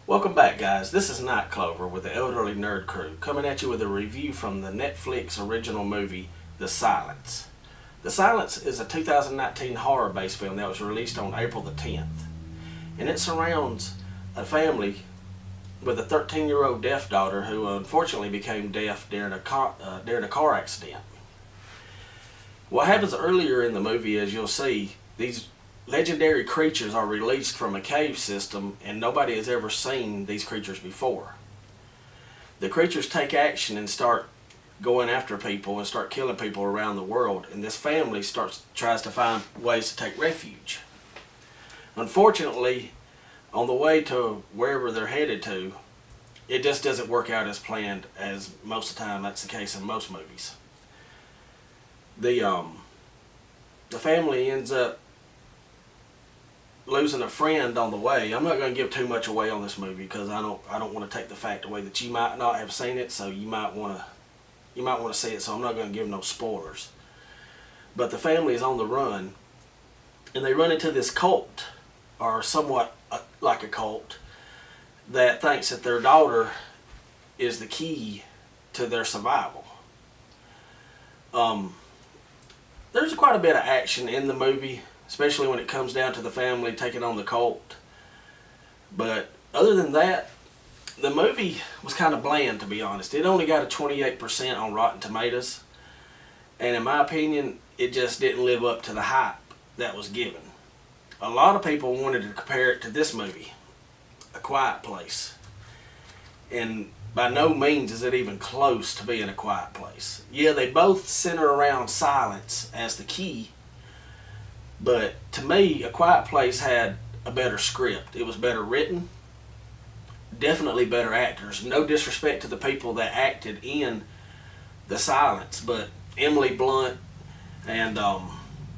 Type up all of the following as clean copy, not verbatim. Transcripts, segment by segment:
Welcome back, guys. This is Nightclover with the Elderly Nerd Crew coming at you with a review from the Netflix original movie, The Silence. The Silence is a 2019 horror-based film that was released on April the 10th. And it surrounds a family with a 13-year-old deaf daughter who unfortunately became deaf during a car accident. What happens earlier in the movie is you'll see these legendary creatures are released from a cave system, and nobody has ever seen these creatures before. The creatures take action and start going after people and start killing people around the world, and this family tries to find ways to take refuge. Unfortunately, on the way to wherever they're headed to, it just doesn't work out as planned, as most of the time that's the case in most movies. The family ends up losing a friend on the way. I'm not going to give too much away on this movie because I don't want to take the fact away that you might not have seen it, so you might want to see it. So I'm not going to give no spoilers. But the family is on the run, and they run into this cult, or somewhat like a cult, that thinks that their daughter is the key to their survival. There's quite a bit of action in the movie, especially when it comes down to the family taking on the cult. But other than that, the movie was kind of bland, to be honest. It only got a 28% on Rotten Tomatoes, and in my opinion, it just didn't live up to the hype that was given. A lot of people wanted to compare it to this movie, A Quiet Place, and by no means is it even close to being A Quiet Place. Yeah, they both center around silence as the key, but to me, A Quiet Place had a better script. It was better written, definitely better actors. No disrespect to the people that acted in The Silence, but Emily Blunt and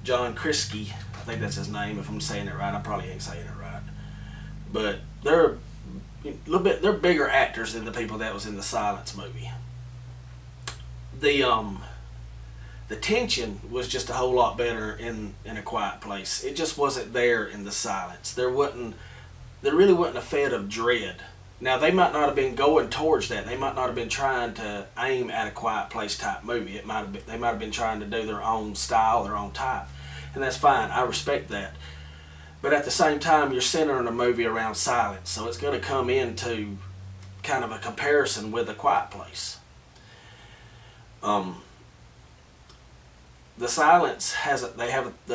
John Krasinski, I think that's his name. If I'm saying it right, I probably ain't saying it right. But they're they're bigger actors than the people that was in the Silence movie. The tension was just a whole lot better in A Quiet Place. It just wasn't there in The Silence. There really wasn't a fed of dread. Now, they might not have been going towards that. They might not have been trying to aim at A Quiet Place type movie. They might have been trying to do their own style, their own type. And that's fine. I respect that. But at the same time, you're centering a movie around silence, so it's going to come into kind of a comparison with A Quiet Place. The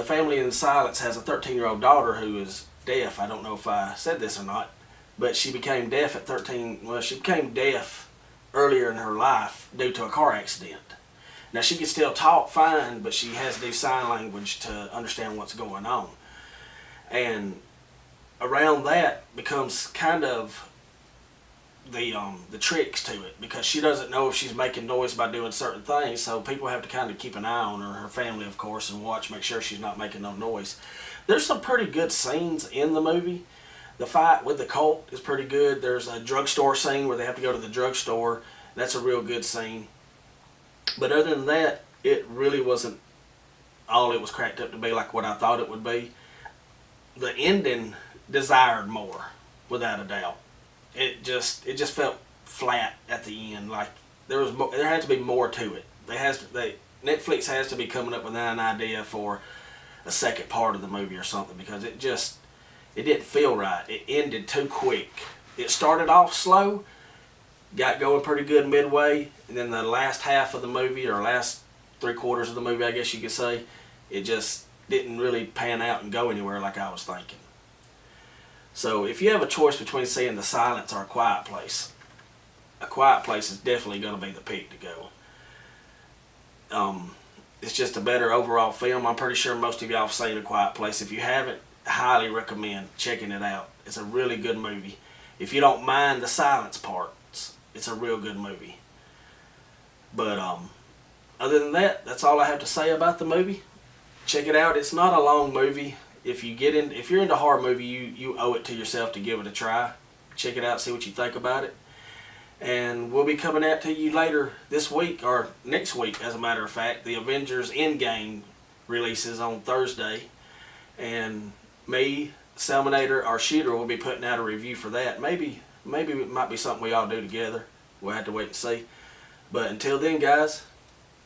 family in Silence has a 13-year-old daughter who is deaf. I don't know if I said this or not, but she became deaf at 13. Well, she became deaf earlier in her life due to a car accident. Now, she can still talk fine, but she has to do sign language to understand what's going on. And around that becomes kind of the tricks to it, because she doesn't know if she's making noise by doing certain things, so people have to kind of keep an eye on her family of course, and make sure she's not making no noise. There's some pretty good scenes in the movie. The fight with the cult is pretty good. There's a drugstore scene where they have to go to the drugstore. That's a real good scene. But other than that, it really wasn't all it was cracked up to be, like what I thought it would be. The ending desired more, without a doubt. It just felt flat at the end. Like there had to be more to it. Netflix has to be coming up with an idea for a second part of the movie or something, because it didn't feel right. It ended too quick. It started off slow, got going pretty good midway, and then the last half of the movie, or last 3/4 of the movie, I guess you could say, it just didn't really pan out and go anywhere like I was thinking. So if you have a choice between seeing The Silence or A Quiet Place, A Quiet Place is definitely going to be the pick to go. It's just a better overall film. I'm pretty sure most of y'all have seen A Quiet Place. If you haven't, I highly recommend checking it out. It's a really good movie. If you don't mind the silence parts, it's a real good movie. But other than that, that's all I have to say about the movie. Check it out. It's not a long movie. If you're into horror movie, you owe it to yourself to give it a try. Check it out, see what you think about it. And we'll be coming out to you later this week, or next week as a matter of fact. The Avengers Endgame releases on Thursday, and me, Salmonator, our shooter, will be putting out a review for that. Maybe maybe it might be something we all do together. We'll have to wait and see. But until then, guys,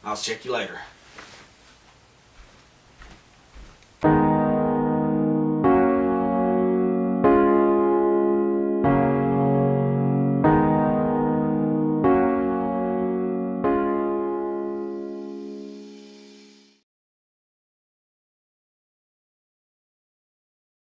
I'll check you later.